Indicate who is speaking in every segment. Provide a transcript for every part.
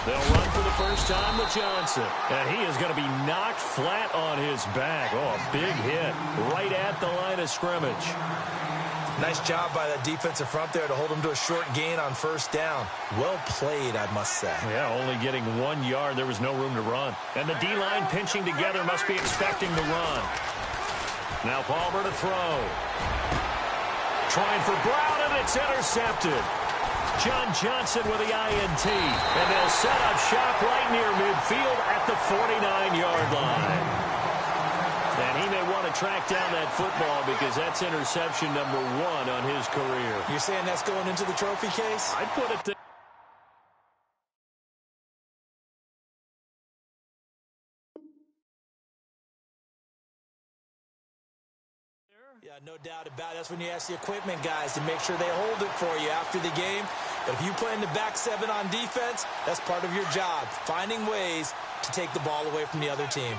Speaker 1: They'll run for the first time with Johnson. And he is going to be knocked flat on his back. Oh, a big hit right at the line of scrimmage.
Speaker 2: Nice job by that defensive front there to hold him to a short gain on first down. Well played, I must say.
Speaker 1: Yeah, only getting 1 yard. There was no room to run. And the D-line pinching together must be expecting to run. Now Palmer to throw. Trying for Brown, and it's intercepted. John Johnson with the INT. And they'll set up shop right near midfield at the 49-yard line. And he may want to track down that football because that's interception number 1 on his career.
Speaker 2: You're saying that's going into the trophy case?
Speaker 1: I'd put it there.
Speaker 2: Yeah, no doubt about it. That's when you ask the equipment guys to make sure they hold it for you after the game. But if you play in the back 7 on defense, that's part of your job, finding ways to take the ball away from the other team.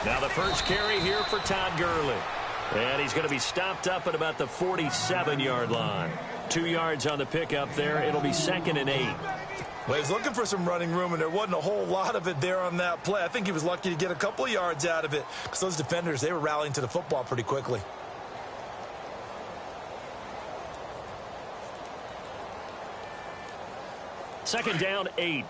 Speaker 1: Now the first carry here for Todd Gurley. And he's going to be stopped up at about the 47-yard line. 2 yards on the pickup there. It'll be 2nd and 8.
Speaker 2: Well, he was looking for some running room, and there wasn't a whole lot of it there on that play. I think he was lucky to get a couple of yards out of it because those defenders, they were rallying to the football pretty quickly.
Speaker 1: Second down, 8.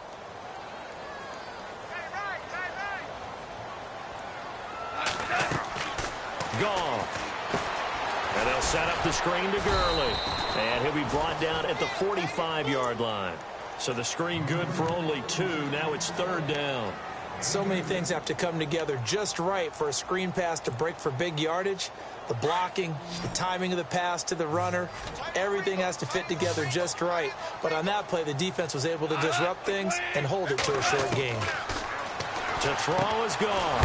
Speaker 1: Goff. And they'll set up the screen to Gurley. And he'll be brought down at the 45-yard line. So the screen good for only 2. Now it's 3rd down.
Speaker 2: So many things have to come together just right for a screen pass to break for big yardage. The blocking, the timing of the pass to the runner, everything has to fit together just right. But on that play, the defense was able to disrupt things and hold it to a short gain.
Speaker 1: To throw is gone.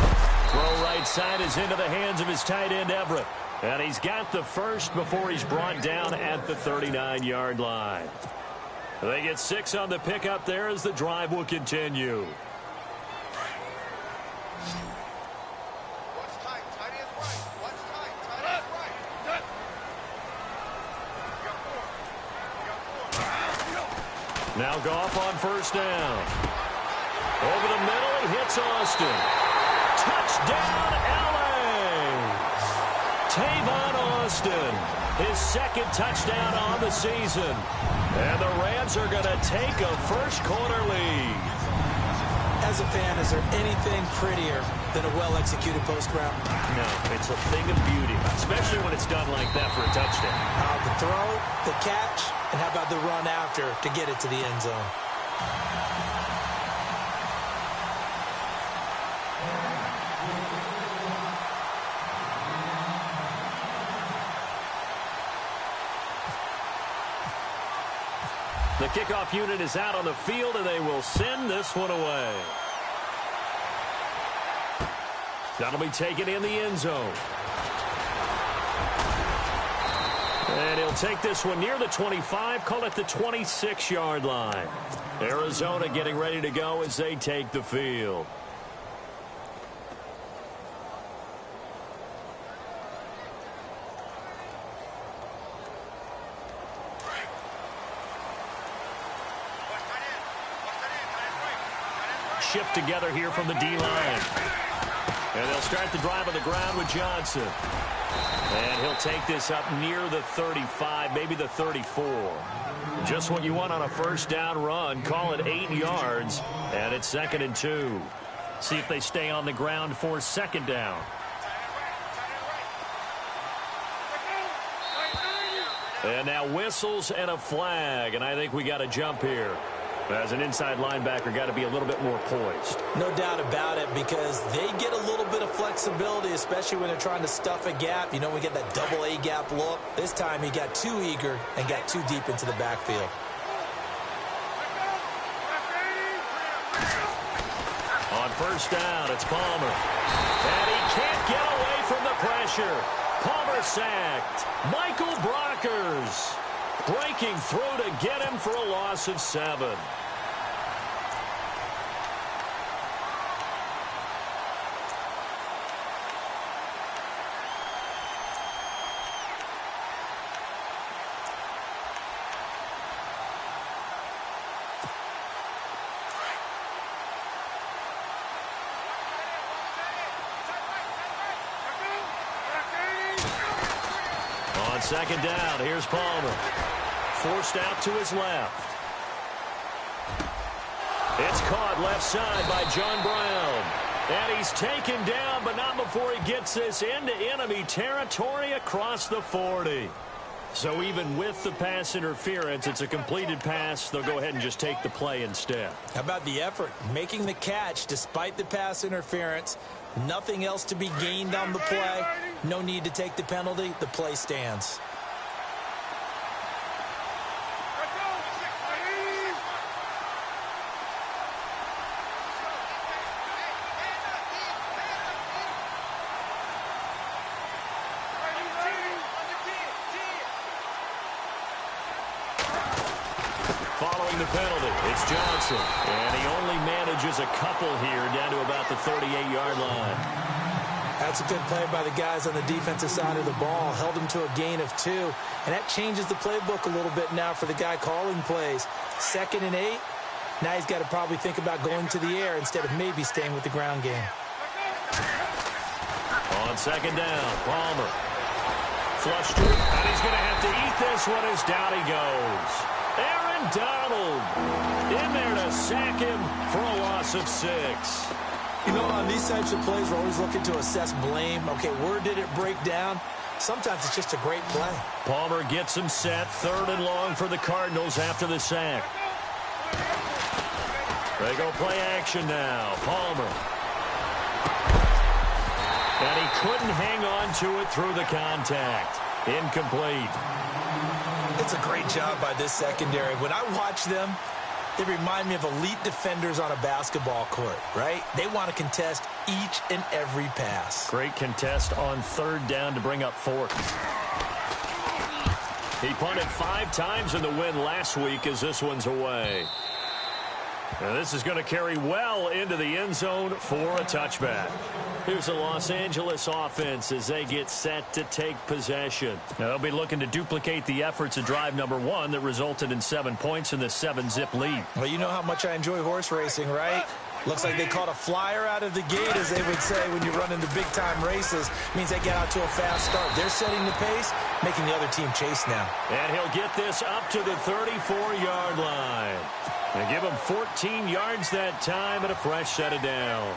Speaker 1: Throw right side is into the hands of his tight end, Everett. And he's got the first before he's brought down at the 39-yard line. They get 6 on the pickup there as the drive will continue. Now Goff on first down. Over the middle, he hits Austin. Touchdown, L.A. Tavon Austin, his 2nd touchdown on the season. And the Rams are going to take a first-quarter lead.
Speaker 2: As a fan, is there anything prettier than a well-executed post route?
Speaker 1: No, it's a thing of beauty, especially when it's done like that for a touchdown.
Speaker 2: The throw, the catch, and how about the run after to get it to the end zone?
Speaker 1: The kickoff unit is out on the field, and they will send this one away. That'll be taken in the end zone. And he'll take this one near the 25, call it the 26-yard line. Arizona getting ready to go as they take the field. Shift together here from the D-line. And they'll start the drive on the ground with Johnson. And he'll take this up near the 35, maybe the 34. Just what you want on a first down run. Call it 8 yards. And it's 2nd and 2. See if they stay on the ground for 2nd down. And now whistles and a flag. And I think we got a jump here. As an inside linebacker, got to be a little bit more poised.
Speaker 2: No doubt about it, because they get a little bit of flexibility, especially when they're trying to stuff a gap. You know, we get that double A gap look. This time he got too eager and got too deep into the backfield.
Speaker 1: On first down, it's Palmer. And he can't get away from the pressure. Palmer sacked. Michael Brockers breaking through to get him for a loss of 7. On second down, here's Palmer. Forced out to his left. It's caught left side by John Brown. And he's taken down, but not before he gets this into enemy territory across the 40. So even with the pass interference, it's a completed pass. They'll go ahead and just take the play instead.
Speaker 2: How about the effort? Making the catch despite the pass interference. Nothing else to be gained on the play. No need to take the penalty. The play stands.
Speaker 1: Following the penalty, it's Johnson. And he only manages a couple here down to about the 38-yard line.
Speaker 2: That's a good play by the guys on the defensive side of the ball. Held him to a gain of 2. And that changes the playbook a little bit now for the guy calling plays. 2nd and 8. Now he's got to probably think about going to the air instead of maybe staying with the ground game.
Speaker 1: On second down, Palmer. Flush to him, and he's going to have to eat this one as down he goes. Aaron Donald in there to sack him for a loss of 6.
Speaker 2: You know, on these types of plays, we're always looking to assess blame. Okay, where did it break down? Sometimes it's just a great play.
Speaker 1: Palmer gets him set. 3rd and long for the Cardinals after the sack. They go play action now. Palmer. And he couldn't hang on to it through the contact. Incomplete.
Speaker 2: It's a great job by this secondary. When I watch them, they remind me of elite defenders on a basketball court, right? They want to contest each and every pass.
Speaker 1: Great contest on 3rd down to bring up 4th. He punted 5 times in the win last week as this one's away. Now this is going to carry well into the end zone for a touchback. Here's the Los Angeles offense as they get set to take possession. Now they'll be looking to duplicate the efforts of drive number 1 that resulted in 7 points in the 7-zip lead.
Speaker 2: Well, you know how much I enjoy horse racing, right? Looks like they caught a flyer out of the gate, as they would say when you run into big-time races. Means they get out to a fast start. They're setting the pace, making the other team chase now.
Speaker 1: And he'll get this up to the 34-yard line. And give him 14 yards that time and a fresh set of downs.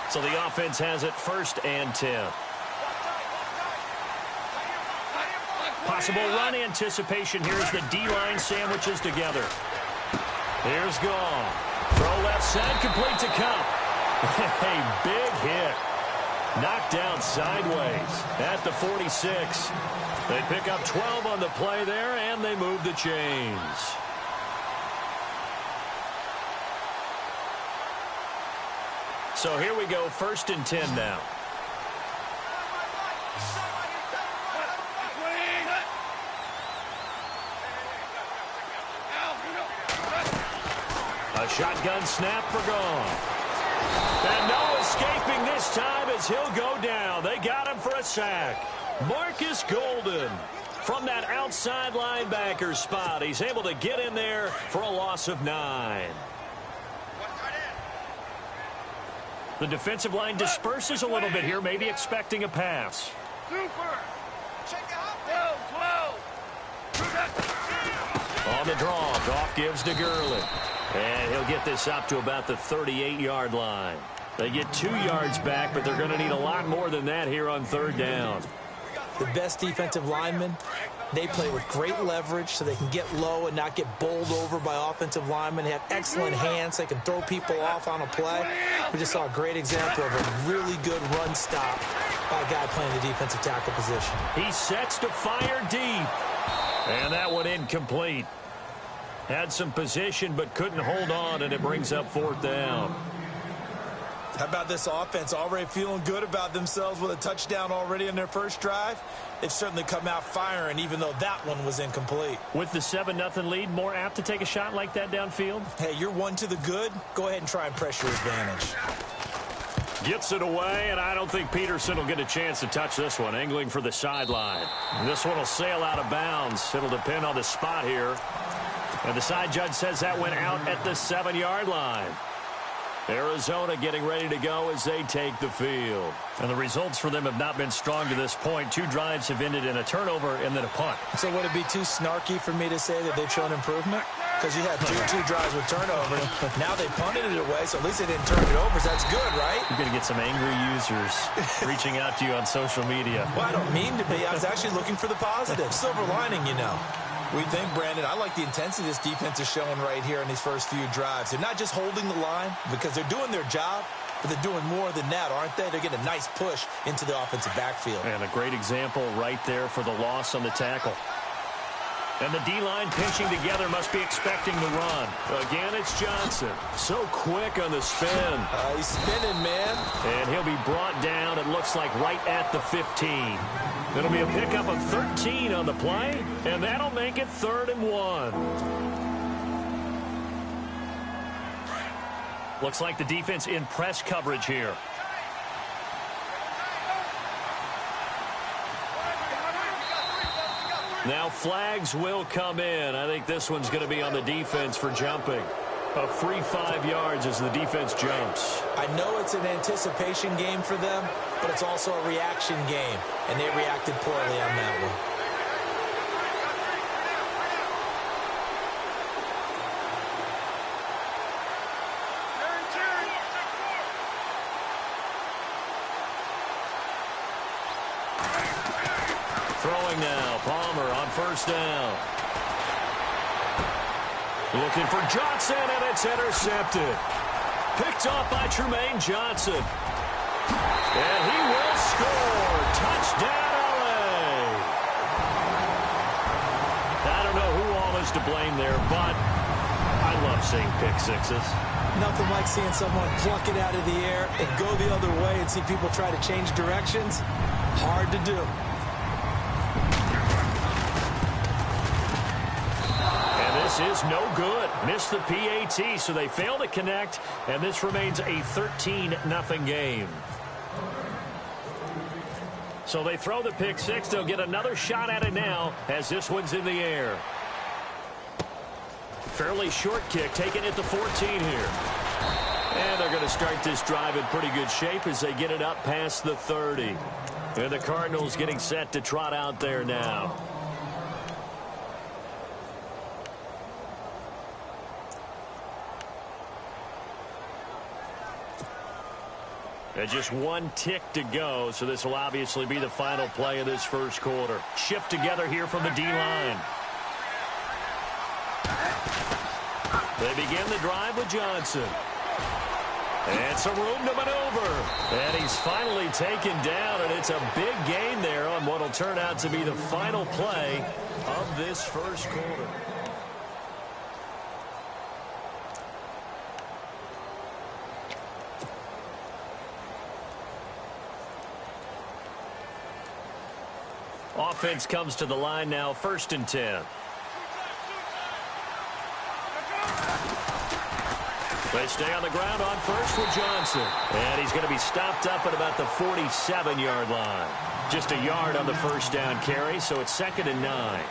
Speaker 1: So the offense has it 1st and 10. Possible run anticipation here as the D-line sandwiches together. Here's Goff. Throw left side, complete to Cup. A big hit. Knocked down sideways at the 46. They pick up 12 on the play there, and they move the chains. So here we go, 1st and 10 now. A shotgun snap for Goff. And no escaping this time as he'll go down. They got him for a sack. Marcus Golden from that outside linebacker spot. He's able to get in there for a loss of 9. The defensive line disperses a little bit here, maybe expecting a pass. On the draw, Goff gives to Gurley. And he'll get this up to about the 38-yard line. They get 2 yards back, but they're going to need a lot more than that here on 3rd down.
Speaker 2: The best defensive linemen, they play with great leverage so they can get low and not get bowled over by offensive linemen. They have excellent hands. They can throw people off on a play. We just saw a great example of a really good run stop by a guy playing the defensive tackle position.
Speaker 1: He sets to fire deep. And that one incomplete. Had some position but couldn't hold on, and it brings up 4th down.
Speaker 2: How about this offense? Already feeling good about themselves with a touchdown already in their first drive. They've certainly come out firing, even though that one was incomplete.
Speaker 1: With the 7-0 lead, more apt to take a shot like that downfield?
Speaker 2: Hey, you're 1 to the good. Go ahead and try and press your advantage.
Speaker 1: Gets it away, and I don't think Peterson will get a chance to touch this one. Angling for the sideline. This one will sail out of bounds. It'll depend on the spot here. And the side judge says that went out at the 7-yard line. Arizona getting ready to go as they take the field. And the results for them have not been strong to this point. 2 drives have ended in a turnover and then a punt.
Speaker 2: So would it be too snarky for me to say that they've shown improvement? Because you had two drives with turnovers. Now they punted it away, so at least they didn't turn it over. So that's good, right?
Speaker 1: You're going to get some angry users reaching out to you on social media.
Speaker 2: Well, I don't mean to be. I was actually looking for the positive. Silver lining, you know. We think, Brandon, I like the intensity this defense is showing right here in these first few drives. They're not just holding the line because they're doing their job, but they're doing more than that, aren't they? They're getting a nice push into the offensive backfield.
Speaker 1: And a great example right there for the loss on the tackle. And the D-line pinching together must be expecting the run. Again, it's Johnson. So quick on the spin.
Speaker 2: He's spinning, man.
Speaker 1: And he'll be brought down, it looks like, right at the 15. It'll be a pickup of 13 on the play, and that'll make it 3rd and 1. Looks like the defense in press coverage here. Now flags will come in. I think this one's going to be on the defense for jumping. A free 5 yards as the defense jumps.
Speaker 2: I know it's an anticipation game for them, but it's also a reaction game, and they reacted poorly on that one.
Speaker 1: Throwing now, Palmer on 1st down. Looking for Johnson, and it's intercepted. Picked off by Trumaine Johnson. And he will score. Touchdown, LA. I don't know who all is to blame there, but I love seeing pick sixes.
Speaker 2: Nothing like seeing someone pluck it out of the air and go the other way and see people try to change directions. Hard to do.
Speaker 1: This is no good. Missed the PAT, so they fail to connect, and this remains a 13-0 game. So they throw the pick six. They'll get another shot at it now as this one's in the air. Fairly short kick, taken at the 14 here. And they're going to start this drive in pretty good shape as they get it up past the 30. And the Cardinals getting set to trot out there now. And just 1 tick to go, so this will obviously be the final play of this first quarter. Shift together here from the D-line. They begin the drive with Johnson. And some room to maneuver. And he's finally taken down, and it's a big gain there on what will turn out to be the final play of this first quarter. Offense comes to the line now, 1st and 10. They stay on the ground on first with Johnson. And he's going to be stopped up at about the 47-yard line. Just a yard on the 1st down carry, so it's 2nd and 9.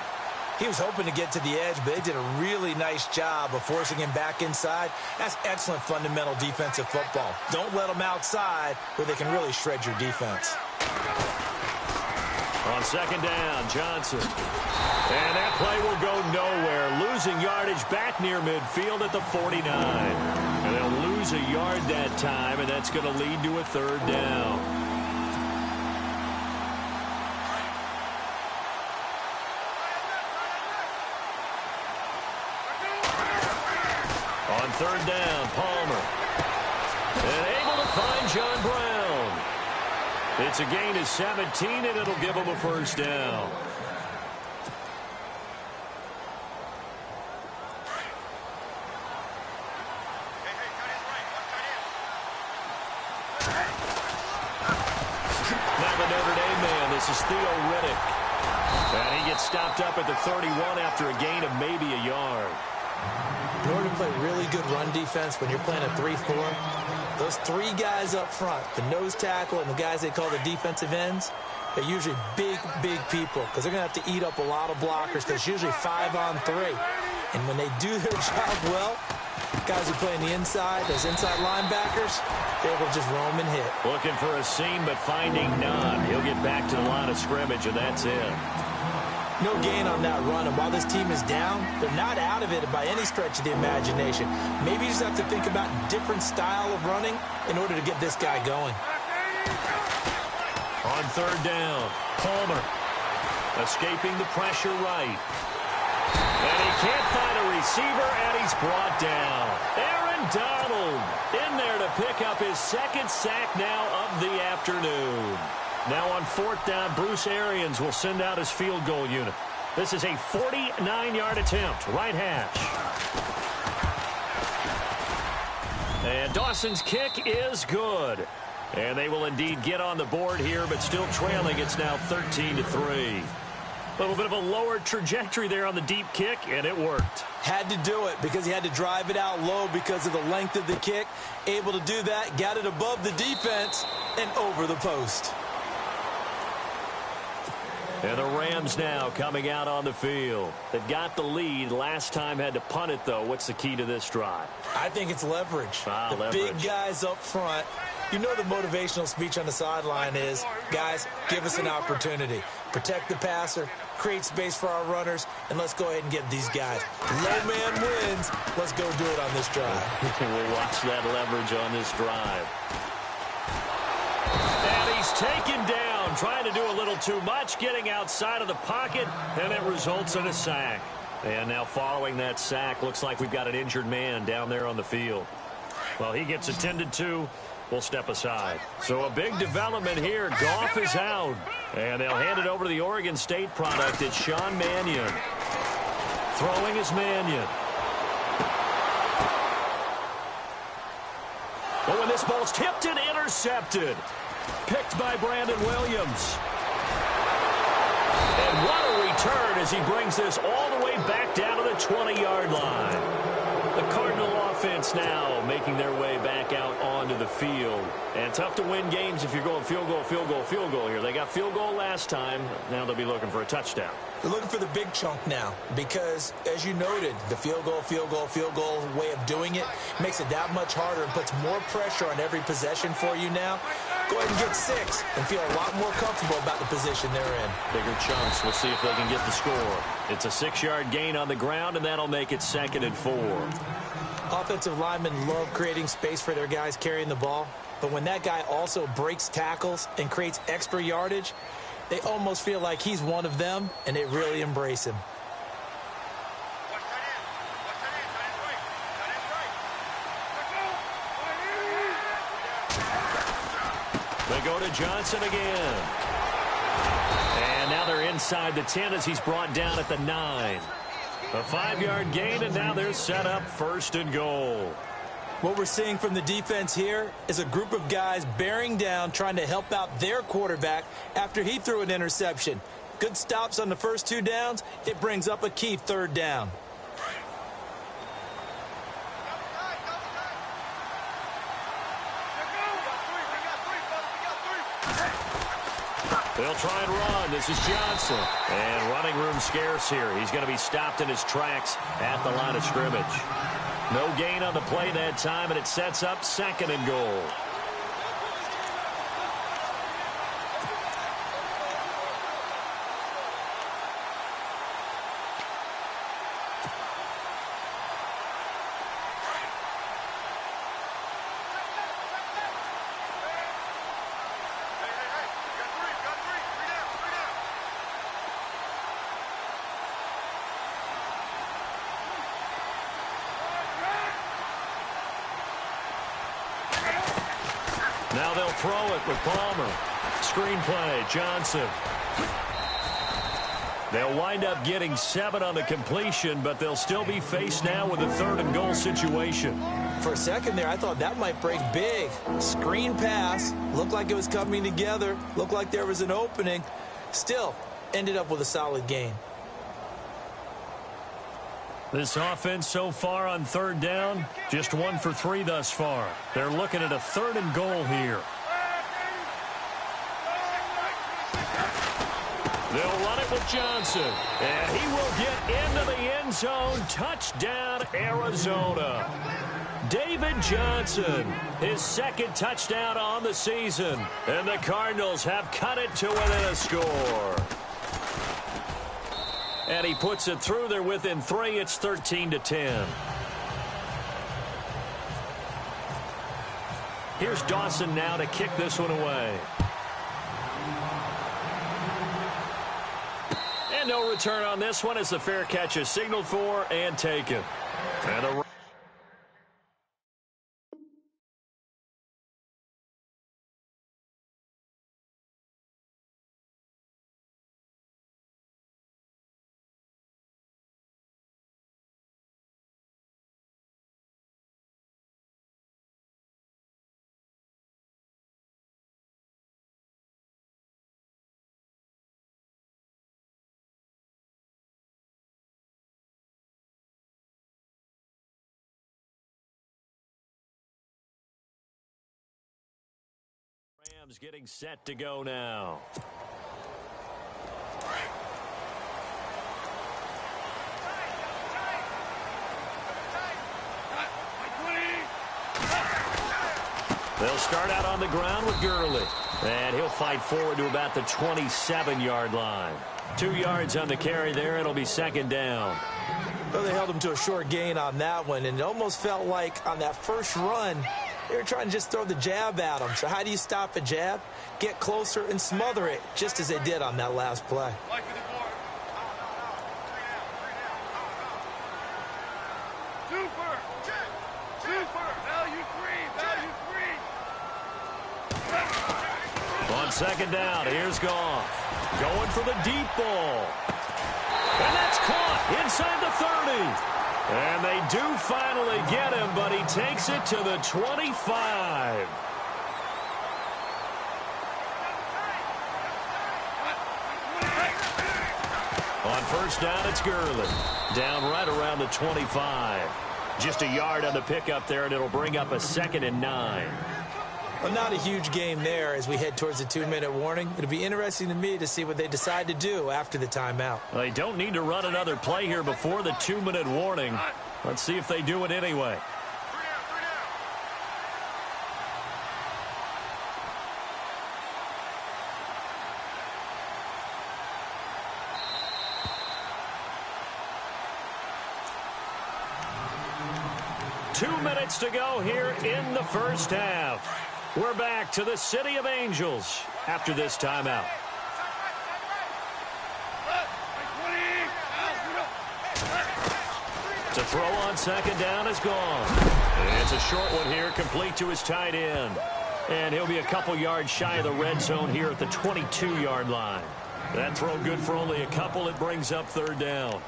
Speaker 2: He was hoping to get to the edge, but they did a really nice job of forcing him back inside. That's excellent fundamental defensive football. Don't let them outside where they can really shred your defense.
Speaker 1: On 2nd down, Johnson. And that play will go nowhere. Losing yardage back near midfield at the 49. And they'll lose a yard that time, and that's going to lead to a 3rd down. On 3rd down, Palmer. And able to find John Brown. It's a gain of 17, and it'll give him a 1st down. Now the Notre Dame man, this is Theo Riddick. And he gets stopped up at the 31 after a gain of maybe a yard.
Speaker 2: In order to play really good run defense when you're playing a 3-4, those 3 guys up front, the nose tackle and the guys they call the defensive ends, they're usually big people because they're going to have to eat up a lot of blockers because it's usually 5 on 3. And when they do their job well, Guys who play on the inside, those inside linebackers, they're able to just roam and hit.
Speaker 1: Looking for a seam, but finding none. He'll get back to the line of scrimmage, and that's it.
Speaker 2: No gain on that run, and while this team is down, they're not out of it by any stretch of the imagination. Maybe you just have to think about different style of running in order to get this guy going.
Speaker 1: On third down, Palmer escaping the pressure right. And he can't find a receiver, and he's brought down. Aaron Donald in there to pick up his second sack now of the afternoon. Now on fourth down, Bruce Arians will send out his field goal unit. This is a 49-yard attempt, right hash. And Dawson's kick is good. And they will indeed get on the board here, but still trailing. It's now 13-3. A little bit of a lower trajectory there on the deep kick, and it worked.
Speaker 2: Had to do it because he had to drive it out low because of the length of the kick. Able to do that, got it above the defense and over the post.
Speaker 1: And the Rams now coming out on the field. They've got the lead. Last time had to punt it, though. What's the key to this drive?
Speaker 2: I think it's leverage. The big guys up front. You know the motivational speech on the sideline is, guys, give us an opportunity. Protect the passer, create space for our runners, and let's go ahead and get these guys. Low man wins. Let's go do it on this drive.
Speaker 1: We'll watch that leverage on this drive. And he's taken down, trying to do a little too much, getting outside of the pocket, and it results in a sack. And now following that sack, looks like we've got an injured man down there on the field. Well, he gets attended to. We'll step aside. So a big development here. Goff is out. And they'll hand it over to the Oregon State product. It's Sean Mannion. Throwing is Mannion. Oh, and this ball's tipped and intercepted. Picked by Brandon Williams. And what a return as he brings this all the way back down to the 20-yard line. The Cardinal offense now making their way back out onto the field. And tough to win games if you're going field goal, field goal, field goal here. They got field goal last time. Now they'll be looking for a touchdown.
Speaker 2: They're looking for the big chunk now because, as you noted, the field goal, field goal, field goal way of doing it makes it that much harder and puts more pressure on every possession for you now. Go ahead and get 6 and feel a lot more comfortable about the position they're in.
Speaker 1: Bigger chunks. We'll see if they can get the score. It's a 6-yard gain on the ground, and that'll make it 2nd and 4.
Speaker 2: Offensive linemen love creating space for their guys carrying the ball, but when that guy also breaks tackles and creates extra yardage, they almost feel like he's one of them, and they really embrace him.
Speaker 1: They go to Johnson again. And now they're inside the 10 as he's brought down at the 9. A 5-yard gain, and now they're set up 1st and goal.
Speaker 2: What we're seeing from the defense here is a group of guys bearing down, trying to help out their quarterback after he threw an interception. Good stops on the first 2 downs. It brings up a key 3rd down.
Speaker 1: They'll try and run. This is Johnson. And running room scarce here. He's going to be stopped in his tracks at the line of scrimmage. No gain on the play that time, and it sets up 2nd and goal. Now they'll throw it with Palmer. Screenplay, Johnson. They'll wind up getting 7 on the completion, but they'll still be faced now with a 3rd and goal situation.
Speaker 2: For a second there, I thought that might break big. Screen pass. Looked like it was coming together. Looked like there was an opening. Still, ended up with a solid gain.
Speaker 1: This offense so far on 3rd down, just 1 for 3 thus far. They're looking at a 3rd and goal here. They'll run it with Johnson. And he will get into the end zone. Touchdown, Arizona. David Johnson, his second touchdown on the season. And the Cardinals have cut it to within a score. And he puts it through. They're within 3. It's 13-10. Here's Dawson now to kick this one away. And no return on this one as the fair catch is signaled for and taken. And a Rams getting set to go now. They'll start out on the ground with Gurley. And he'll fight forward to about the 27-yard line. 2 yards on the carry there. It'll be second down.
Speaker 2: Well, they held him to a short gain on that one, and it almost felt like on that first run, they were trying to just throw the jab at him. So how do you stop a jab? Get closer and smother it, just as they did on that last play.
Speaker 1: On second down, here's Goff. Going for the deep ball. And that's caught inside the 30. And they do finally get him, but he takes it to the 25. On first down, it's Gurley. Down right around the 25. Just a yard on the pickup there, and it'll bring up a 2nd and 9.
Speaker 2: Well, not a huge game there as we head towards the 2-minute warning. It'll be interesting to me to see what they decide to do after the timeout.
Speaker 1: Well, they don't need to run another play here before the 2-minute warning. Let's see if they do it anyway. Two minutes to go here in the first half. We're back to the City of Angels after this timeout. To throw on second down is gone. And it's a short one here, complete to his tight end. And he'll be a couple yards shy of the red zone here at the 22-yard line. That throw good for only a couple. It brings up third down.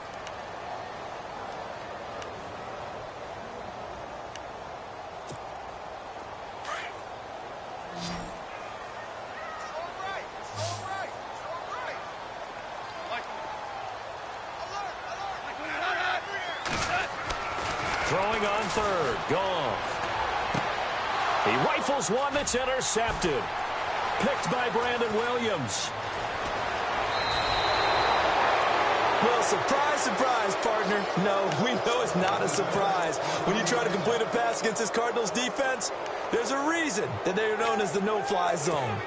Speaker 1: Throwing on third. Goff. He rifles one that's intercepted. Picked by Brandon Williams.
Speaker 2: Well, surprise, surprise, partner. No, we know it's not a surprise. When you try to complete a pass against this Cardinals defense, there's a reason that they are known as the no-fly zone.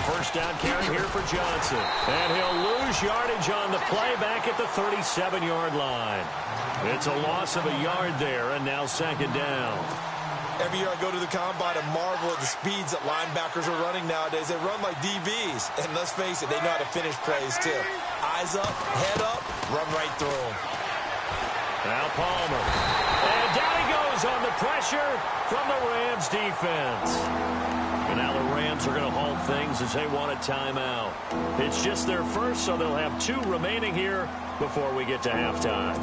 Speaker 1: First down carry here for Johnson. And he'll lose yardage on the play back at the 37-yard line. It's a loss of a yard there, and now second down.
Speaker 2: Every year I go to the combine and marvel at the speeds that linebackers are running nowadays. They run like DBs. And let's face it, they know how to finish plays too. Eyes up, head up, run right through them.
Speaker 1: Now Palmer. And down he goes on the pressure from the Rams defense. And now the Rams are going to halt things as they want a timeout. It's just their first, so they'll have 2 remaining here before we get to halftime.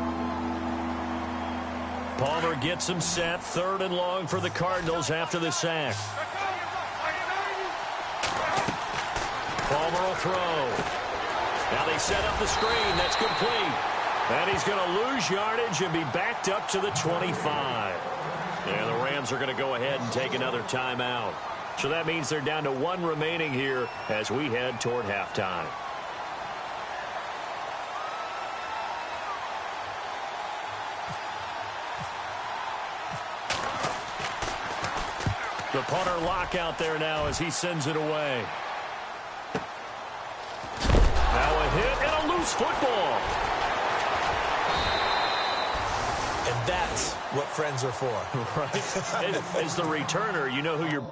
Speaker 1: Palmer gets him set. 3rd and long for the Cardinals after the sack. Palmer will throw. Now they set up the screen. That's complete. And he's going to lose yardage and be backed up to the 25. And the Rams are going to go ahead and take another timeout. So that means they're down to one remaining here as we head toward halftime. The punter lock out there now as he sends it away. Now a hit and a loose football.
Speaker 2: And that's what friends are for.
Speaker 1: Right. As the returner, you know who you're...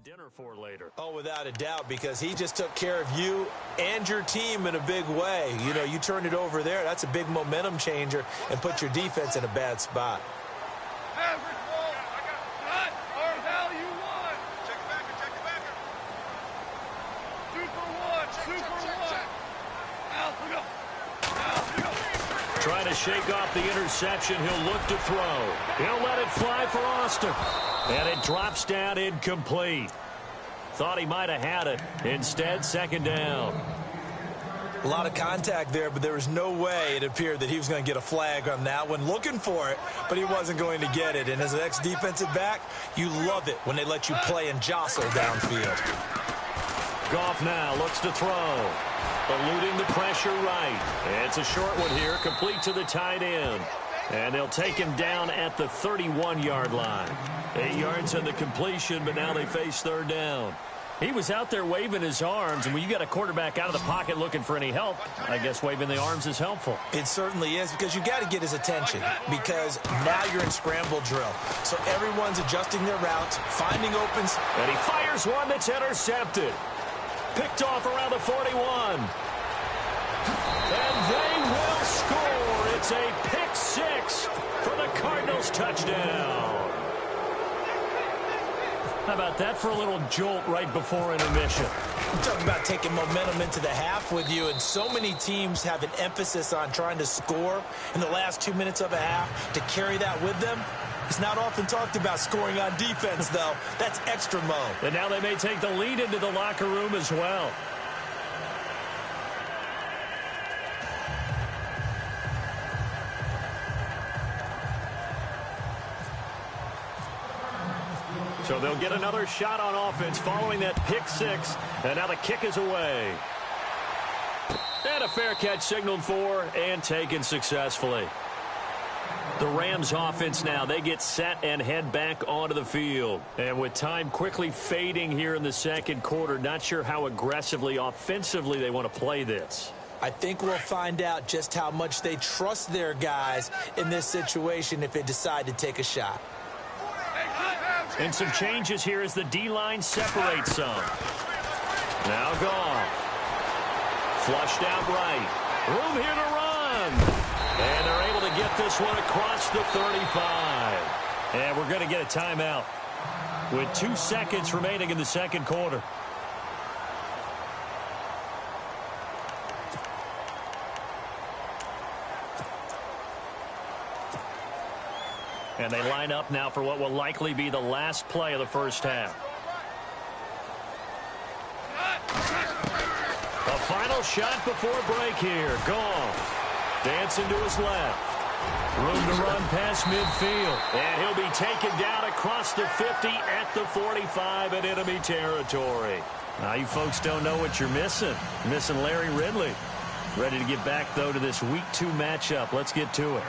Speaker 1: dinner for later.
Speaker 2: Oh, without a doubt, because he just took care of you and your team in a big way. You know, you turned it over there. That's a big momentum changer and put your defense in a bad spot.
Speaker 1: Trying to shake off the interception. He'll look to throw. He'll let it fly for Austin. And it drops down incomplete. Thought he might have had it. Instead, second down.
Speaker 2: A lot of contact there, but there was no way it appeared that he was going to get a flag on that one. Looking for it, but he wasn't going to get it. And as an ex-defensive back, you love it when they let you play and jostle downfield.
Speaker 1: Goff now looks to throw. Eluding the pressure right. It's a short one here, complete to the tight end. And they'll take him down at the 31-yard line. 8 yards on the completion, but now they face third down. He was out there waving his arms, and when you got a quarterback out of the pocket looking for any help, I guess waving the arms is helpful.
Speaker 2: It certainly is, because you got to get his attention, because now you're in scramble drill. So everyone's adjusting their routes, finding opens.
Speaker 1: And he fires one that's intercepted. Picked off around the 41. And they will score. It's a pick six for the Cardinals touchdown. How about that for a little jolt right before intermission?
Speaker 2: I'm talking about taking momentum into the half with you, and so many teams have an emphasis on trying to score in the last 2 minutes of a half. To carry that with them, it's not often talked about scoring on defense, though. That's extra mode.
Speaker 1: And now they may take the lead into the locker room as well. So they'll get another shot on offense following that pick six. And now the kick is away. And a fair catch signaled for and taken successfully. The Rams offense now, they get set and head back onto the field. And with time quickly fading here in the second quarter, not sure how aggressively, offensively they want to play this.
Speaker 2: I think we'll find out just how much they trust their guys in this situation if they decide to take a shot.
Speaker 1: And some changes here as the D-line separates some. Now Goff. Flushed out right. Room here to run. And they're able to get this one across the 35. And we're going to get a timeout with 2 seconds remaining in the second quarter. And they line up now for what will likely be the last play of the first half. A final shot before break here. Goff dancing to his left. Room to run past midfield. And he'll be taken down across the 50 at the 45 in enemy territory. Now you folks don't know what you're missing. You're missing Larry Ridley. Ready to get back, though, to this Week 2 matchup. Let's get to it.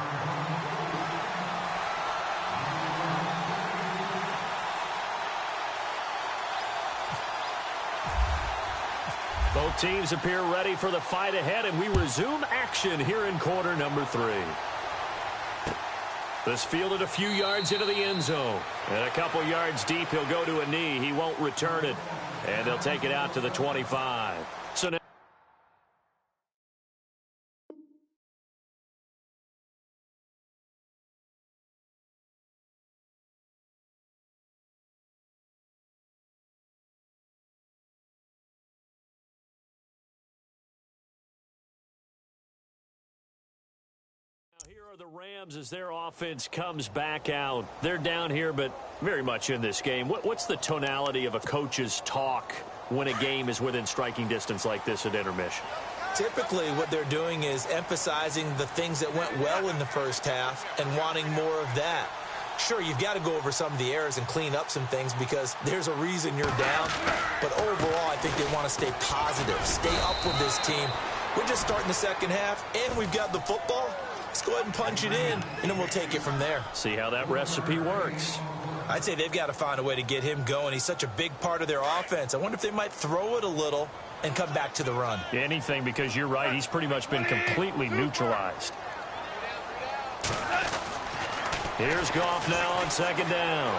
Speaker 1: Both teams appear ready for the fight ahead, and we resume action here in quarter number 3. This fielded a few yards into the end zone. And a couple yards deep, he'll go to a knee. He won't return it. And they'll take it out to the 25. So now here are the Rams as their offense comes back out. They're down here, but very much in this game. What's the tonality of a coach's talk when a game is within striking distance like this at intermission?
Speaker 2: Typically, what they're doing is emphasizing the things that went well in the first half and wanting more of that. Sure, you've got to go over some of the errors and clean up some things because there's a reason you're down. But overall, I think they want to stay positive, stay up with this team. We're just starting the second half, and we've got the football. Let's go ahead and punch it in, and then we'll take it from there.
Speaker 1: See how that recipe works.
Speaker 2: I'd say they've got to find a way to get him going. He's such a big part of their offense. I wonder if they might throw it a little and come back to the run.
Speaker 1: Anything, because you're right. He's pretty much been completely neutralized. Here's Goff now on second down.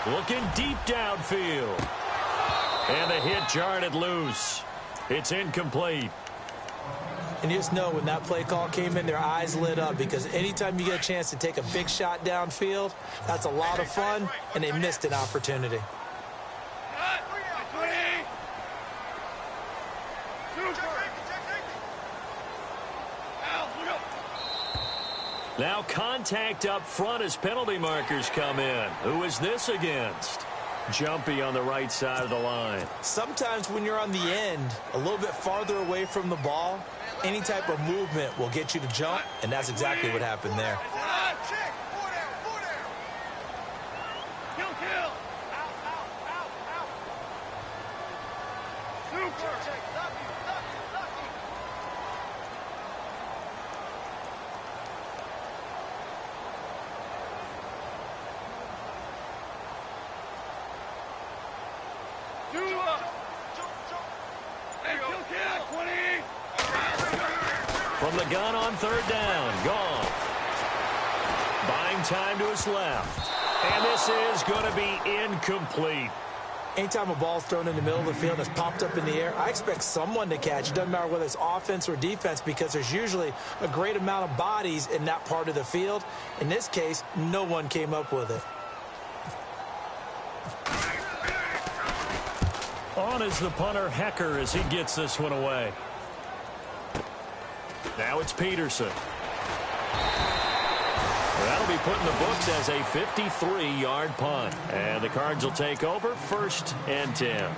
Speaker 1: Looking deep downfield. And the hit jarred it loose. It's incomplete.
Speaker 2: And you just know when that play call came in, their eyes lit up because anytime you get a chance to take a big shot downfield, that's a lot of fun, and they missed an opportunity.
Speaker 1: Now contact up front as penalty markers come in. Who is this against? Jumpy on the right side of the line.
Speaker 2: Sometimes when you're on the end, a little bit farther away from the ball, any type of movement will get you to jump, and that's exactly what happened there.
Speaker 1: From the gun on third down, Goff. Buying time to his left. And this is going to be incomplete.
Speaker 2: Anytime a ball's thrown in the middle of the field that's popped up in the air, I expect someone to catch. It doesn't matter whether it's offense or defense because there's usually a great amount of bodies in that part of the field. In this case, no one came up with it.
Speaker 1: On is the punter, Hecker, as he gets this one away. Now it's Peterson. That'll be put in the books as a 53-yard punt. And the Cards will take over 1st and 10.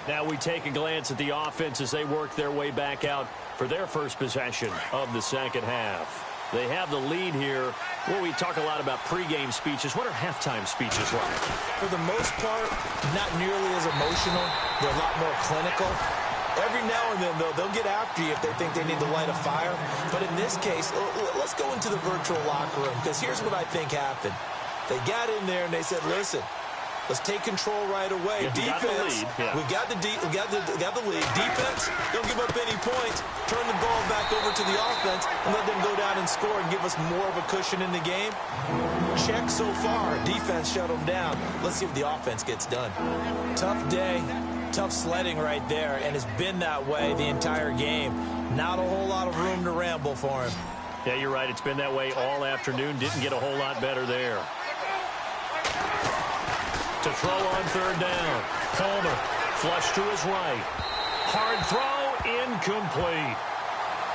Speaker 1: Now we take a glance at the offense as they work their way back out for their first possession of the second half. They have the lead here. Well, we talk a lot about pregame speeches. What are halftime speeches like?
Speaker 2: For the most part, not nearly as emotional. They're a lot more clinical. Every now and then, though, they'll get after you if they think they need to light a fire. But in this case, let's go into the virtual locker room because here's what I think happened. They got in there and they said, listen, let's take control right away. Defense, we got the lead. Defense, don't give up any points. Turn the ball back over to the offense and let them go down and score and give us more of a cushion in the game. Check so far. Defense shut them down. Let's see if the offense gets done. Tough day. Tough sledding right there, and it's been that way the entire game. Not a whole lot of room to ramble for him.
Speaker 1: Yeah, you're right. It's been that way all afternoon. Didn't get a whole lot better there. To throw on third down. Palmer, flush to his right. Hard throw, incomplete.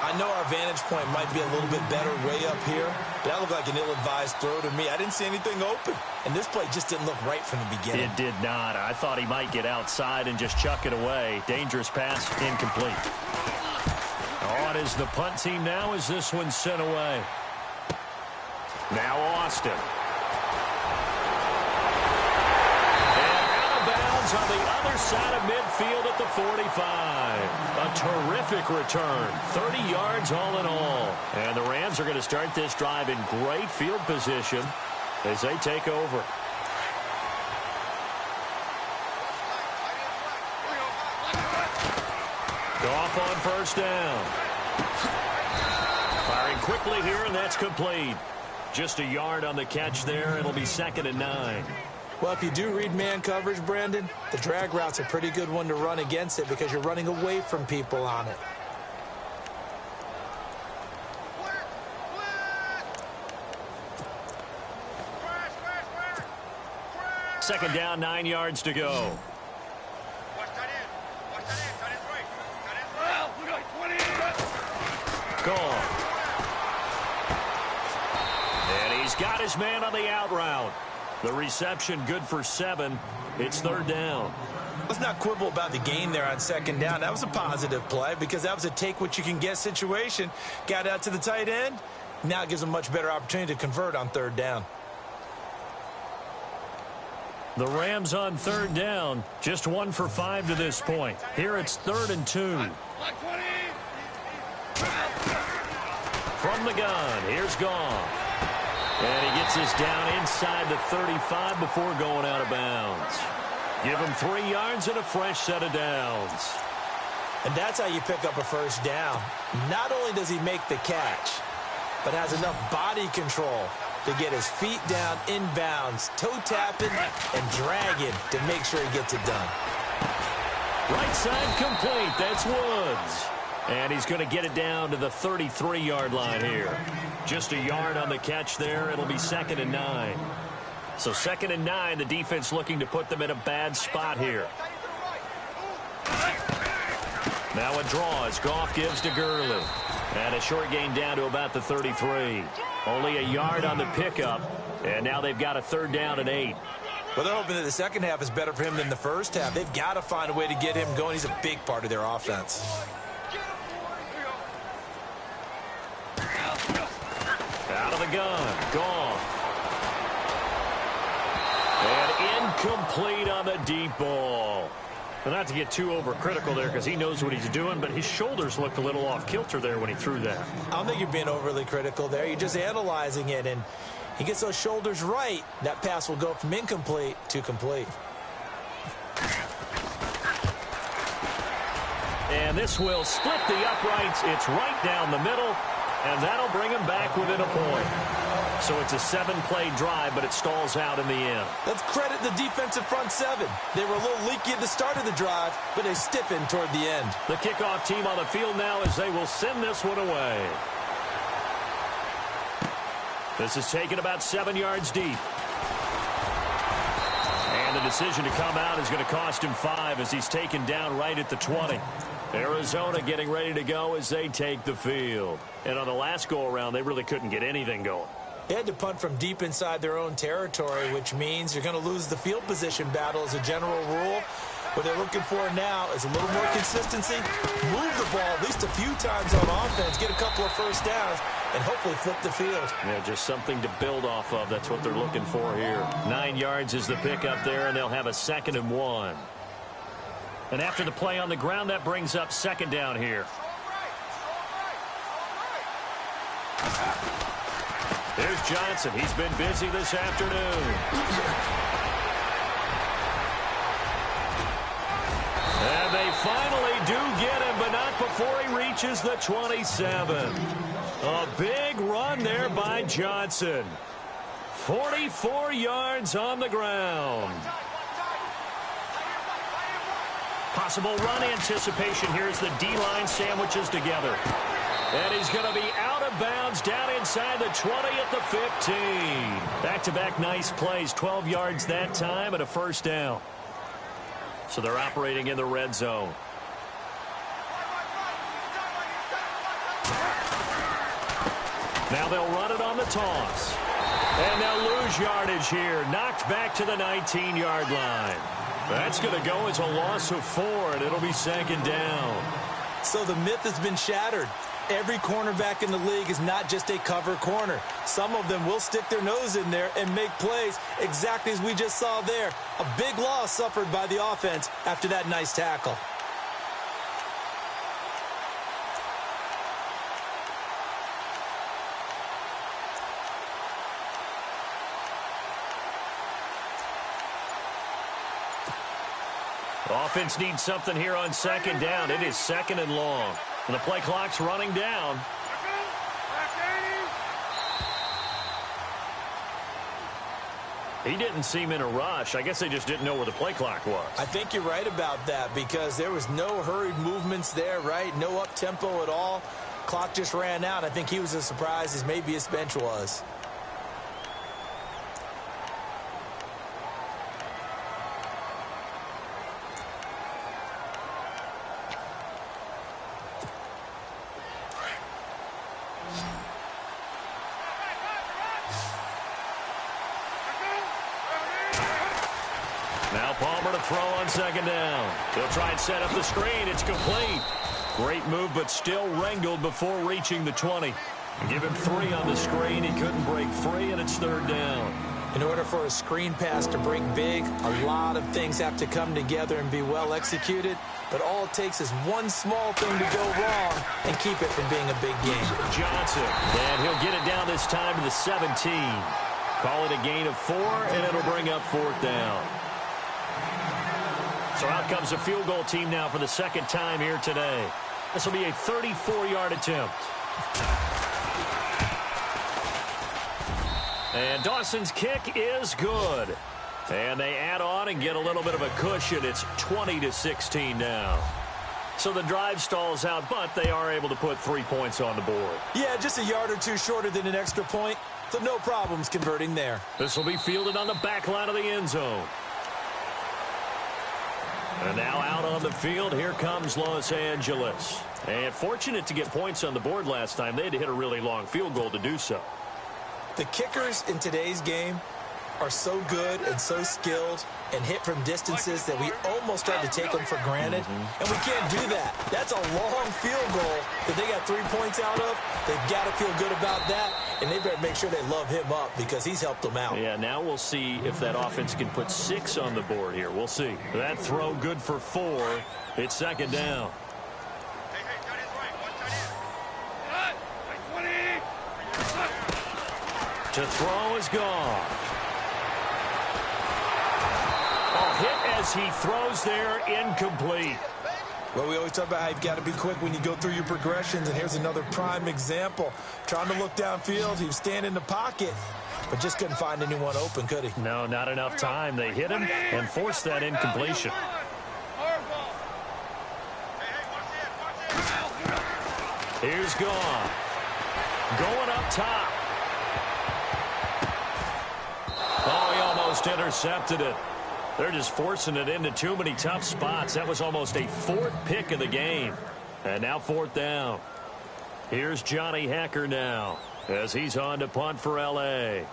Speaker 2: I know our vantage point might be a little bit better way up here, but that looked like an ill-advised throw to me. I didn't see anything open, and this play just didn't look right from the beginning.
Speaker 1: It did not. I thought he might get outside and just chuck it away. Dangerous pass, incomplete. On is the punt team now as this one's sent away. Now Austin. On the other side of midfield at the 45. A terrific return. 30 yards all in all. And the Rams are going to start this drive in great field position as they take over. Goff on first down. Firing quickly here, and that's complete. Just a yard on the catch there. It'll be 2nd and 9.
Speaker 2: Well, if you do read man coverage, Brandon, the drag route's a pretty good one to run against it because you're running away from people on it.
Speaker 1: Second down, 9 yards to go. Gone. And he's got his man on the out route. The reception good for 7. It's third down.
Speaker 2: Let's not quibble about the gain there on second down. That was a positive play because that was a take-what-you-can-get situation. Got out to the tight end. Now it gives them a much better opportunity to convert on third down.
Speaker 1: The Rams on third down, just 1 for 5 to this point. Here it's 3rd and 2. From the gun, here's Goff. And he gets this down inside the 35 before going out of bounds. Give him 3 yards and a fresh set of downs.
Speaker 2: And that's how you pick up a first down. Not only does he make the catch, but has enough body control to get his feet down inbounds, toe tapping and dragging to make sure he gets it done.
Speaker 1: Right side complete. That's Woods. And he's going to get it down to the 33-yard line here. Just a yard on the catch there. It'll be 2nd and 9. So 2nd and 9, the defense looking to put them in a bad spot here. Now a draw as Goff gives to Gurley. And a short gain down to about the 33. Only a yard on the pickup. And now they've got a 3rd down and 8.
Speaker 2: Well, they're hoping that the second half is better for him than the first half. They've got to find a way to get him going. He's a big part of their offense.
Speaker 1: Out of the gun. Goff. And incomplete on the deep ball. Well, not to get too overcritical there because he knows what he's doing, but his shoulders looked a little off kilter there when he threw that.
Speaker 2: I don't think you're being overly critical there. You're just analyzing it, and he gets those shoulders right. That pass will go from incomplete to complete.
Speaker 1: And this will split the uprights. It's right down the middle, and that'll bring him back within a point. So it's a 7-play drive, but it stalls out in the end.
Speaker 2: Let's credit the defensive front 7. They were a little leaky at the start of the drive, but they stiffened toward the end.
Speaker 1: The kickoff team on the field now as they will send this one away. This is taken about 7 yards deep. And the decision to come out is going to cost him 5 as he's taken down right at the 20. Arizona getting ready to go as they take the field. And on the last go-around, they really couldn't get anything going.
Speaker 2: They had to punt from deep inside their own territory, which means you're going to lose the field position battle as a general rule. What they're looking for now is a little more consistency, move the ball at least a few times on offense, get a couple of first downs, and hopefully flip the field.
Speaker 1: Yeah, just something to build off of. That's what they're looking for here. 9 yards is the pickup there, and they'll have a 2nd and 1. And after the play on the ground, that brings up 2nd down here. Here's Johnson. He's been busy this afternoon. And they finally do get him, but not before he reaches the 27. A big run there by Johnson. 44 yards on the ground. Possible run anticipation here as the D-line sandwiches together. And he's going to be out of bounds down inside the 20 at the 15. Back-to-back nice plays, 12 yards that time and a first down. So they're operating in the red zone. Now they'll run it on the toss. And they'll lose yardage here. Knocked back to the 19-yard line. That's going to go as a loss of 4, and it'll be 2nd down.
Speaker 2: So the myth has been shattered. Every cornerback in the league is not just a cover corner. Some of them will stick their nose in there and make plays exactly as we just saw there. A big loss suffered by the offense after that nice tackle.
Speaker 1: Offense needs something here on 2nd down. It is 2nd and long. And the play clock's running down. He didn't seem in a rush. I guess they just didn't know where the play clock was.
Speaker 2: I think you're right about that because there was no hurried movements there, right? No up-tempo at all. Clock just ran out. I think he was as surprised as maybe his bench was.
Speaker 1: Now Palmer to throw on second down. He'll try and set up the screen. It's complete. Great move, but still wrangled before reaching the 20. Give him 3 on the screen. He couldn't break free, and it's third down.
Speaker 2: In order for a screen pass to break big, a lot of things have to come together and be well executed. But all it takes is one small thing to go wrong and keep it from being a big game.
Speaker 1: Johnson, and he'll get it down this time to the 17. Call it a gain of 4, and it'll bring up fourth down. So out comes the field goal team now for the second time here today. This will be a 34-yard attempt. And Dawson's kick is good. And they add on and get a little bit of a cushion. It's 20-16 now. So the drive stalls out, but they are able to put 3 points on the board.
Speaker 2: Yeah, just a yard or two shorter than an extra point. So no problems converting there.
Speaker 1: This will be fielded on the back line of the end zone. And now out on the field, here comes Los Angeles. And fortunate to get points on the board last time. They had to hit a really long field goal to do so.
Speaker 2: The kickers in today's game are so good and so skilled and hit from distances that we almost start to take them for granted. And we can't do that. That's a long field goal that they got 3 points out of. They've got to feel good about that, and they better make sure they love him up because he's helped them out.
Speaker 1: Yeah, now we'll see if that offense can put 6 on the board here. We'll see. That throw good for 4. It's second down. To throw is gone. Hit as he throws there, incomplete.
Speaker 2: Well, we always talk about how you've got to be quick when you go through your progressions, and here's another prime example. Trying to look downfield, he was standing in the pocket, but just couldn't find anyone open, could he?
Speaker 1: No, not enough time. They hit him and forced that incompletion. Here's gone. Going up top. Oh, he almost intercepted it. They're just forcing it into too many tough spots. That was almost a 4th pick of the game. And now fourth down. Here's Johnny Hacker now as he's on to punt for L.A.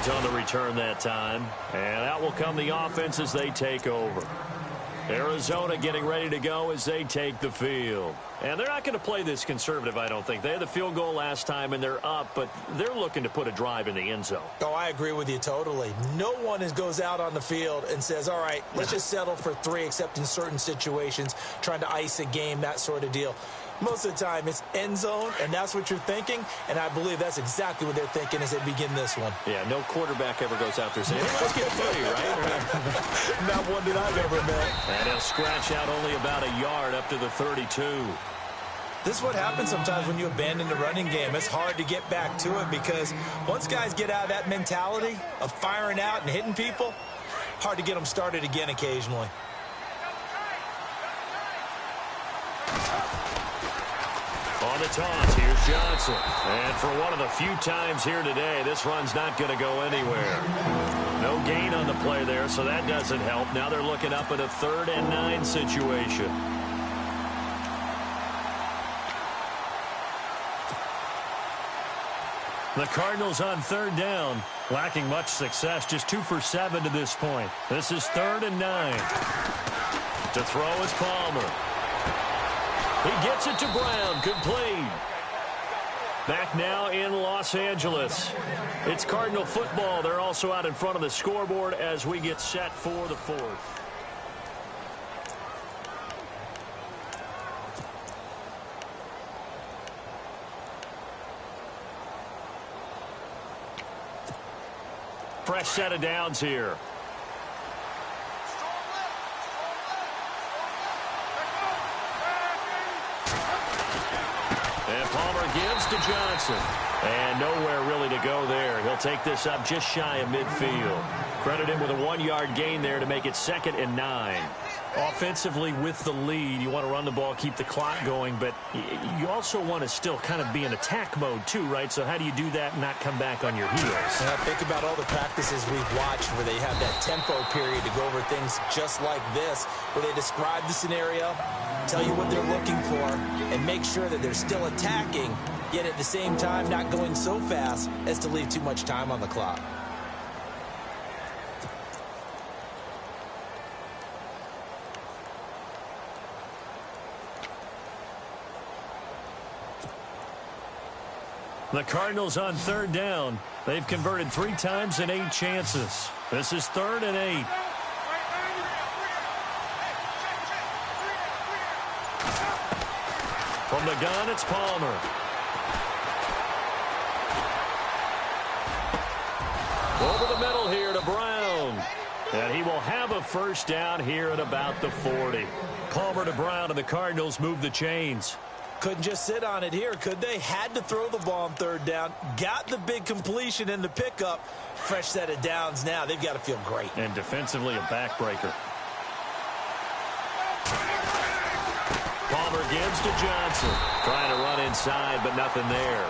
Speaker 1: On the return that time, and out will come the offense as they take over. Arizona getting ready to go as they take the field. And they're not going to play this conservative, I don't think. They had the field goal last time, and they're up, but they're looking to put a drive in the end zone.
Speaker 2: Oh, I agree with you totally. No one goes out on the field and says, all right, let's just settle for 3, except in certain situations, trying to ice a game, that sort of deal. Most of the time, it's end zone, and that's what you're thinking, and I believe that's exactly what they're thinking as they begin this one.
Speaker 1: Yeah, no quarterback ever goes out there saying, hey, let's get footy, right?
Speaker 2: Not one that I've ever met.
Speaker 1: And he'll scratch out only about a yard up to the 32.
Speaker 2: This is what happens sometimes when you abandon the running game. It's hard to get back to it because once guys get out of that mentality of firing out and hitting people, hard to get them started again occasionally.
Speaker 1: On the toss, here's Johnson. And for one of the few times here today, this run's not going to go anywhere. No gain on the play there, so that doesn't help. Now they're looking up at a 3rd and 9 situation. The Cardinals on 3rd down, lacking much success, just 2 for 7 to this point. This is 3rd and 9. To throw is Palmer. He gets it to Brown, complete. Back now in Los Angeles. It's Cardinal football. They're also out in front of the scoreboard as we get set for the 4th. fresh set of downs here. And Palmer gives to Johnson. And nowhere really to go there. He'll take this up just shy of midfield. Credit him with a 1-yard gain there to make it 2nd and 9. Offensively with the lead, you want to run the ball, keep the clock going, but you also want to still kind of be in attack mode too, right? So how do you do that and not come back on your heels?
Speaker 2: Yeah, think about all the practices we've watched where they have that tempo period to go over things just like this, where they describe the scenario, tell you what they're looking for, and make sure that they're still attacking, yet at the same time not going so fast as to leave too much time on the clock.
Speaker 1: The Cardinals on 3rd down. They've converted 3 times in 8 chances. This is 3rd and 8. From the gun, it's Palmer. Over the middle here to Brown. And he will have a first down here at about the 40. Palmer to Brown, and the Cardinals move the chains.
Speaker 2: Couldn't just sit on it here, could they? Had to throw the ball on 3rd down. Got the big completion in the pickup. Fresh set of downs now. They've got to feel great.
Speaker 1: And defensively, a backbreaker. Palmer gives to Johnson. Trying to run inside, but nothing there.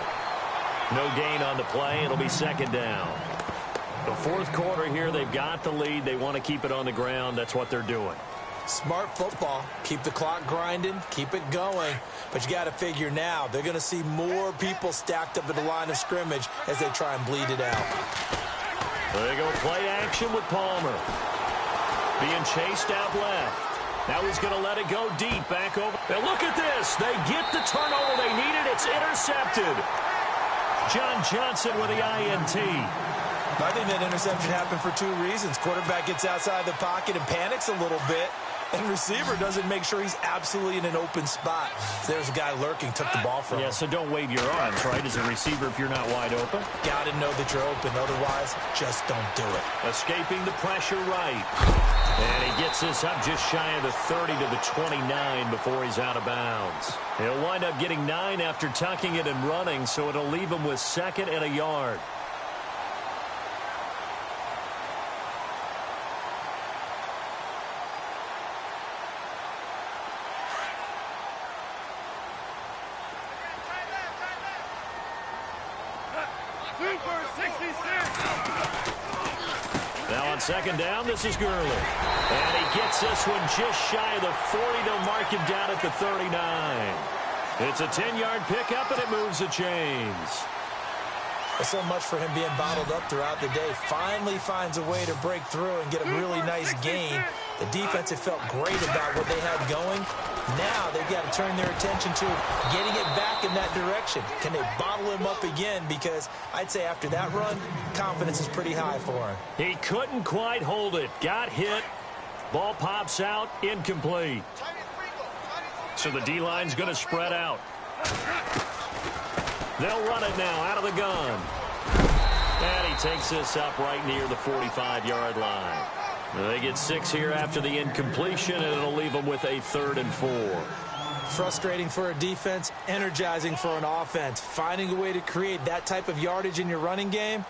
Speaker 1: No gain on the play. It'll be 2nd down. The 4th quarter here, they've got the lead. They want to keep it on the ground. That's what they're doing.
Speaker 2: Smart football. Keep the clock grinding. Keep it going. But you got to figure now, they're going to see more people stacked up at the line of scrimmage as they try and bleed it out.
Speaker 1: There you go, play action with Palmer. Being chased out left. Now he's going to let it go deep, back over. Now look at this. They get the turnover they needed. It's intercepted. John Johnson with the INT.
Speaker 2: I think that interception happened for 2 reasons. Quarterback gets outside the pocket and panics a little bit. And receiver doesn't make sure he's absolutely in an open spot. So there's a guy lurking, took the ball from him.
Speaker 1: Yeah, so don't wave your arms, right, as a receiver if you're not wide open.
Speaker 2: Got to know that you're open. Otherwise, just don't do it.
Speaker 1: Escaping the pressure right. And he gets this up just shy of the 30 to the 29 before he's out of bounds. He'll wind up getting 9 after tucking it and running, so it'll leave him with 2nd and a yard. Now on 2nd down, this is Gurley. And he gets this one just shy of the 40. They'll mark him down at the 39. It's a 10-yard pickup, and it moves the chains.
Speaker 2: So much for him being bottled up throughout the day. Finally finds a way to break through and get a really nice gain. The defense had felt great about what they had going. Now they've got to turn their attention to getting it back in that direction. Can they bottle him up again? Because I'd say after that run, confidence is pretty high for him.
Speaker 1: He couldn't quite hold it. Got hit. Ball pops out. Incomplete. So the D-line's going to spread out. They'll run it now out of the gun. And he takes this up right near the 45-yard line. They get 6 here after the incompletion, and it'll leave them with a 3rd and 4.
Speaker 2: Frustrating for a defense, energizing for an offense. Finding a way to create that type of yardage in your running game,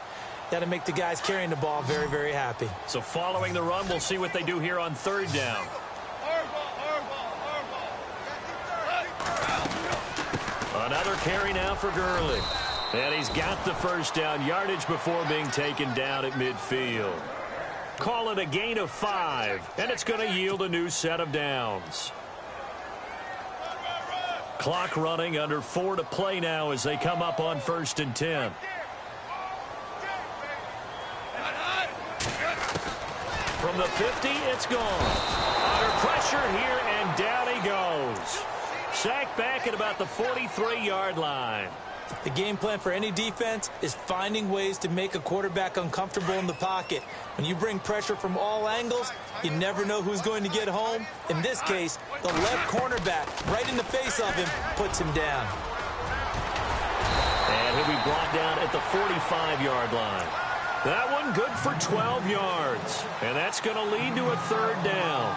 Speaker 2: that'll make the guys carrying the ball very, very happy.
Speaker 1: So following the run, we'll see what they do here on 3rd down. Another carry now for Gurley. And he's got the first down yardage before being taken down at midfield. Call it a gain of 5, and it's going to yield a new set of downs. Clock running, under 4 to play now as they come up on 1st and 10. From the 50, it's gone. Under pressure here, and down he goes. Sacked back at about the 43-yard line.
Speaker 2: The game plan for any defense is finding ways to make a quarterback uncomfortable in the pocket. When you bring pressure from all angles, you never know who's going to get home. In this case, the left cornerback, right in the face of him, puts him down.
Speaker 1: And he'll be brought down at the 45-yard line. That one good for 12 yards. And that's going to lead to a third down.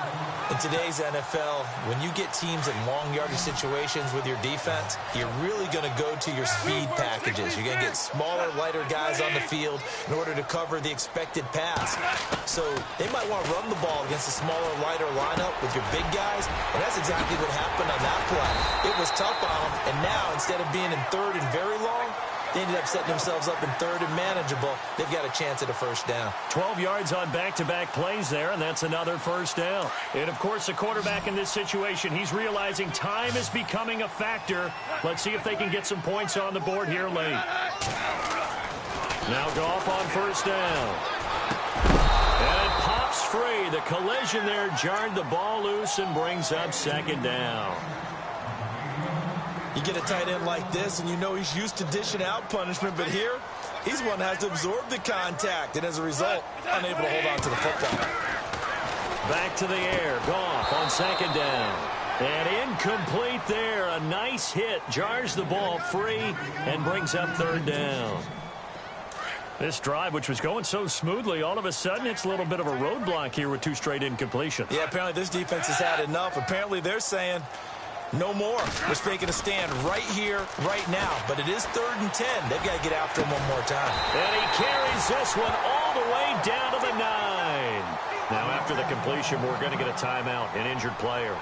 Speaker 2: In today's NFL, when you get teams in long yardage situations with your defense, you're really going to go to your speed packages. You're going to get smaller, lighter guys on the field in order to cover the expected pass. So they might want to run the ball against a smaller, lighter lineup with your big guys, and that's exactly what happened on that play. It was tough on them, and now instead of being in third and very long, they ended up setting themselves up in third and manageable. They've got a chance at a first down.
Speaker 1: 12 yards on back-to-back plays there, and that's another first down. And, of course, the quarterback in this situation, he's realizing time is becoming a factor. Let's see if they can get some points on the board here late. Now Goff on first down. And it pops free. The collision there jarred the ball loose and brings up second down.
Speaker 2: You get a tight end like this, and you know he's used to dishing out punishment, but here, he's one that has to absorb the contact, and as a result, unable to hold on to the football.
Speaker 1: Back to the air. Goff on second down. And incomplete there. A nice hit. Jars the ball free and brings up third down. This drive, which was going so smoothly, all of a sudden it's a little bit of a roadblock here with two straight incompletions.
Speaker 2: Yeah, apparently this defense has had enough. Apparently they're saying no more. We're taking a stand right here, right now. But it is 3rd and 10. They've got to get after him one more time.
Speaker 1: And he carries this one all the way down to the 9. Now, after the completion, we're going to get a timeout, an injured player.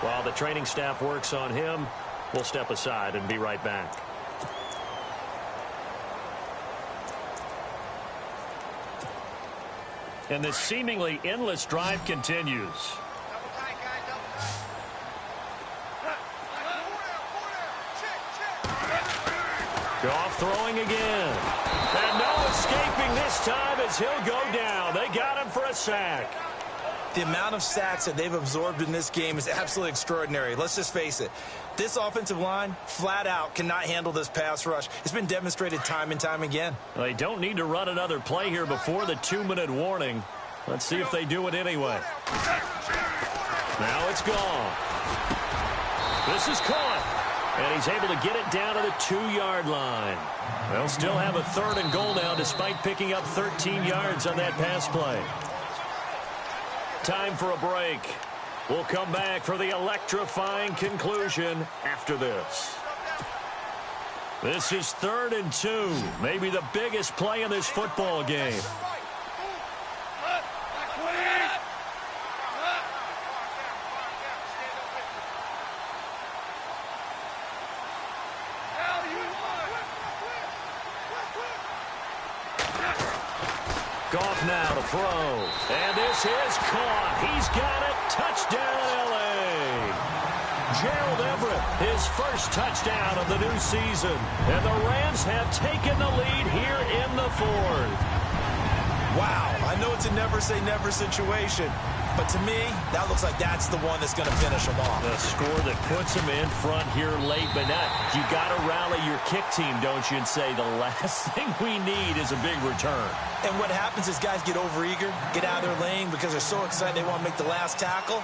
Speaker 1: While the training staff works on him, we'll step aside and be right back. And this seemingly endless drive continues. Goff throwing again. And no escaping this time as he'll go down. They got him for a sack.
Speaker 2: The amount of sacks that they've absorbed in this game is absolutely extraordinary. Let's just face it. This offensive line, flat out, cannot handle this pass rush. It's been demonstrated time and time again.
Speaker 1: They don't need to run another play here before the 2-minute warning. Let's see if they do it anyway. Now it's gone. This is caught. And he's able to get it down to the 2-yard line. They'll still have a 3rd and goal now despite picking up 13 yards on that pass play. Time for a break. We'll come back for the electrifying conclusion after this. This is 3rd and 2. Maybe the biggest play in this football game. Goff now to throw. And this is caught. He's got it. Touchdown, L.A. Gerald Everett, his first touchdown of the new season. And the Rams have taken the lead here in the 4th.
Speaker 2: Wow, I know it's a never-say-never situation, but to me, that looks like that's the one that's going to finish them off.
Speaker 1: The score that puts them in front here late, but not. You got to rally your kick team, don't you, and say the last thing we need is a big return.
Speaker 2: And what happens is guys get overeager, get out of their lane because they're so excited they want to make the last tackle.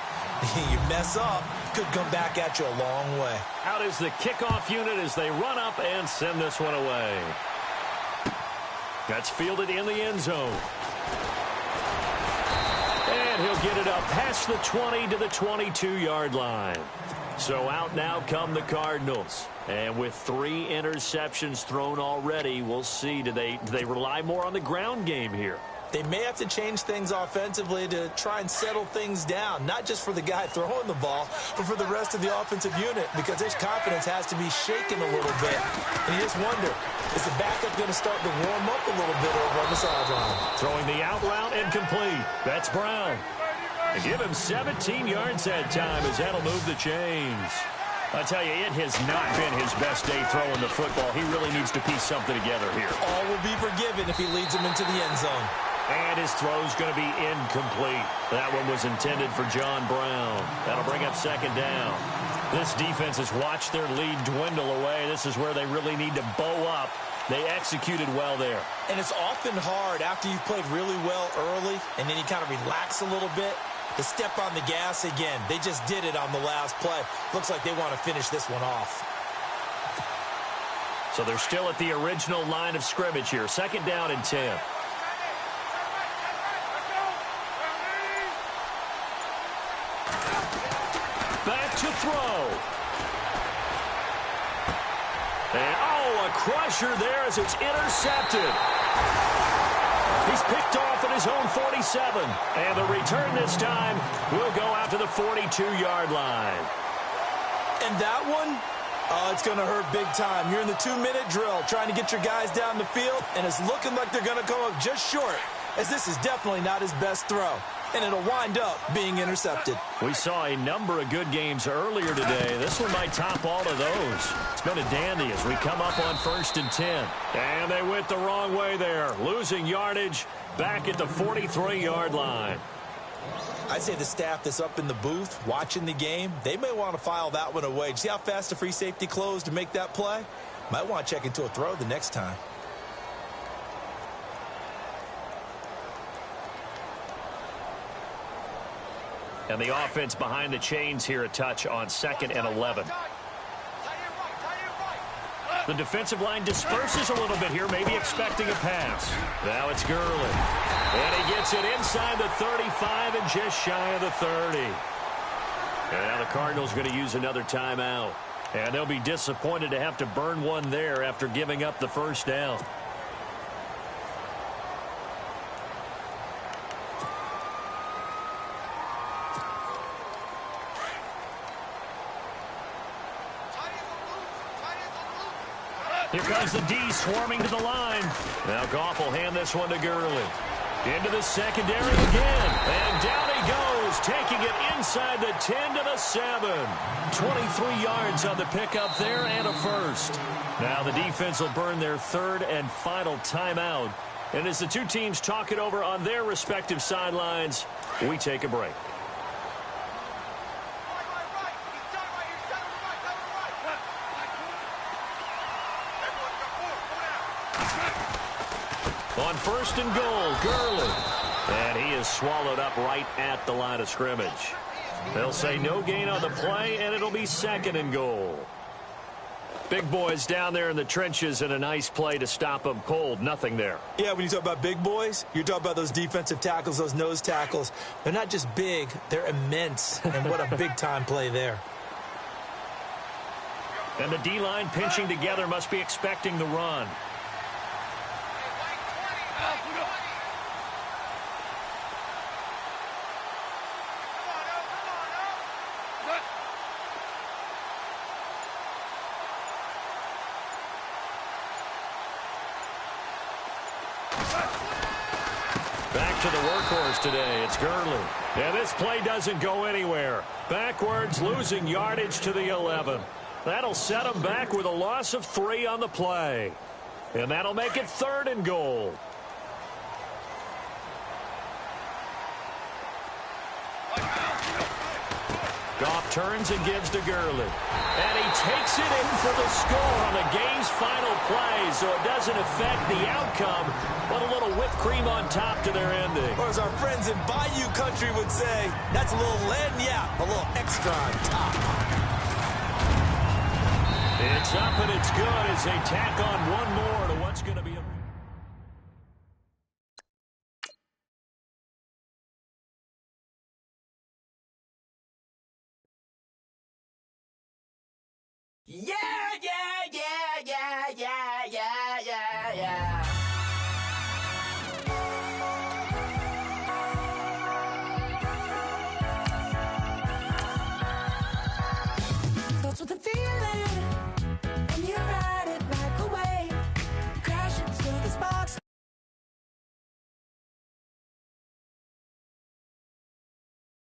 Speaker 2: You mess up, could come back at you a long way.
Speaker 1: Out is the kickoff unit as they run up and send this one away. That's fielded in the end zone. And he'll get it up past the 20 to the 22-yard line. So out now come the Cardinals. And with 3 interceptions thrown already, we'll see. Do they rely more on the ground game here?
Speaker 2: They may have to change things offensively to try and settle things down, not just for the guy throwing the ball, but for the rest of the offensive unit, because his confidence has to be shaken a little bit. And you just wonder, is the backup going to start to warm up a little bit over on the sideline?
Speaker 1: Throwing the out route and complete. That's Brown. And give him 17 yards that time as that'll move the chains. I tell you, it has not been his best day throwing the football. He really needs to piece something together here.
Speaker 2: All will be forgiven if he leads him into the end zone.
Speaker 1: And his throw's going to be incomplete. That one was intended for John Brown. That'll bring up second down. This defense has watched their lead dwindle away. This is where they really need to bow up. They executed well there.
Speaker 2: And it's often hard after you've played really well early and then you kind of relax a little bit to step on the gas again. They just did it on the last play. Looks like they want to finish this one off.
Speaker 1: So they're still at the original line of scrimmage here. Second down and 10. Back to throw. And, oh, a crusher there as it's intercepted. He's picked off at his own 47. And the return this time will go out to the 42-yard line.
Speaker 2: And that one, oh, it's going to hurt big time. You're in the 2-minute drill trying to get your guys down the field, and it's looking like they're going to come up just short, as this is definitely not his best throw. And it'll wind up being intercepted.
Speaker 1: We saw a number of good games earlier today. This one might top all of those. It's been a dandy as we come up on 1st and 10. And they went the wrong way there, losing yardage back at the 43-yard line.
Speaker 2: I'd say the staff that's up in the booth watching the game, they may want to file that one away. See how fast the free safety closed to make that play? Might want to check into a throw the next time.
Speaker 1: And the offense behind the chains here a touch on 2nd and 11. The defensive line disperses a little bit here, maybe expecting a pass. Now it's Gurley. And he gets it inside the 35 and just shy of the 30. And now the Cardinals going to use another timeout. And they'll be disappointed to have to burn one there after giving up the first down. Here comes the D swarming to the line. Now Goff will hand this one to Gurley. Into the secondary again. And down he goes, taking it inside the 10 to the 7. 23 yards on the pickup there and a first. Now the defense will burn their 3rd and final timeout. And as the two teams talk it over on their respective sidelines, we take a break. On 1st and goal, Gurley. And he is swallowed up right at the line of scrimmage. They'll say no gain on the play, and it'll be 2nd and goal. Big boys down there in the trenches, and a nice play to stop them cold. Nothing there.
Speaker 2: Yeah, when you talk about big boys, you're talking about those defensive tackles, those nose tackles. They're not just big, they're immense. And what a big-time play there.
Speaker 1: And the D-line pinching together must be expecting the run. Back to the workhorse today. It's Gurley. And this play doesn't go anywhere. Backwards, losing yardage to the 11. That'll set him back with a loss of 3 on the play. And that'll make it 3rd and goal. Goff turns and gives to Gurley. And he takes it in for the score on the game's final play, so it doesn't affect the outcome, but a little whipped cream on top to their ending.
Speaker 2: Or as our friends in Bayou Country would say, that's a little lagniappe, a little extra on top.
Speaker 1: It's up and it's good as they tack on one more to what's going to be a...
Speaker 3: Yeah, yeah, yeah, yeah, yeah, yeah, yeah, yeah. That's what the feeling